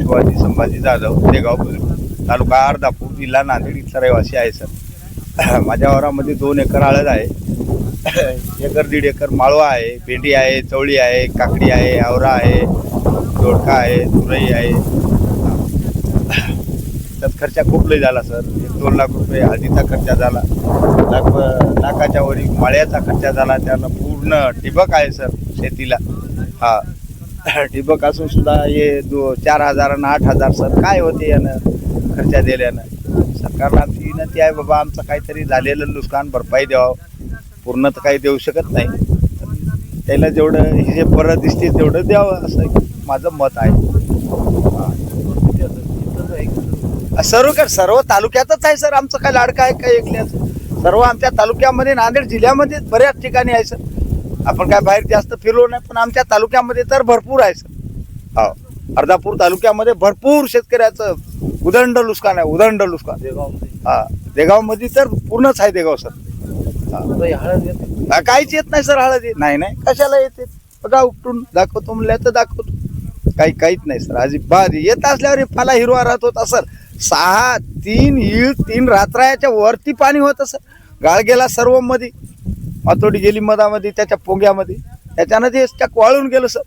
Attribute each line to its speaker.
Speaker 1: शिवाजी संभाजी जाधव, देगाव बुद्रुक, तालुका अर्धापूर, जिल्हा नांदेड इथला रहिवासी आहे सर. माझ्या वावरामध्ये 2 एकर हळद आहे, 1 दीड एकर माळवा आहे, भेंडी आहे, चवळी आहे, काकडी आहे, आवरा आहे, दोडका आहे, तुरई आहे. त्यात खर्च खूप लय झाला सर. 1-2 लाख रुपये हळदीचा खर्च झाला, लाखाच्या वरी माळ्याचा खर्च झाला. त्याला पूर्ण ठिबक आहे सर शेतीला. हा ठिबक असून सुद्धा हे 4,000 आणि 8,000 सर काय होते यानं खर्च दिल्यानं. सरकारला आमची विनंती आहे बाबा, आमचं काहीतरी झालेलं नुकसान भरपाई द्यावं. पूर्ण तर काही देऊ शकत नाही, त्याला जेवढं हे जे परत दिसते तेवढं द्यावं असं माझं मत आहे. सर्व तालुक्यातच आहे सर. आमचं काय लाडकं आहे काय एकल्याचं. सर्व आमच्या तालुक्यामध्ये, नांदेड जिल्ह्यामध्ये बऱ्याच ठिकाणी आहे सर. आपण काय बाहेर जास्त फिरलो नाही, पण आमच्या तालुक्यामध्ये तर भरपूर आहे सर. हो, अर्धापूर तालुक्यामध्ये भरपूर शेतकऱ्याचं उदंड नुकसान आहे, उदंड नुकसान. हा, देगावमध्ये तर पूर्णच आहे देगाव सर. काहीच येत नाही सर हळद. नाही कशाला येते बघा, उपटून दाखवतो म्हणलं तर दाखवतो. काहीच नाही सर अजिबात. येत असल्यावर पाला हिरवा राहत होता सर. 3 रात्राच्या वरती पाणी होतं सर. गाळ गेला सर्व मध्ये, मातोडी गेली मधामध्ये त्याच्या पोंग्यामध्ये, त्याच्यानं ते वाळून गेलं सर.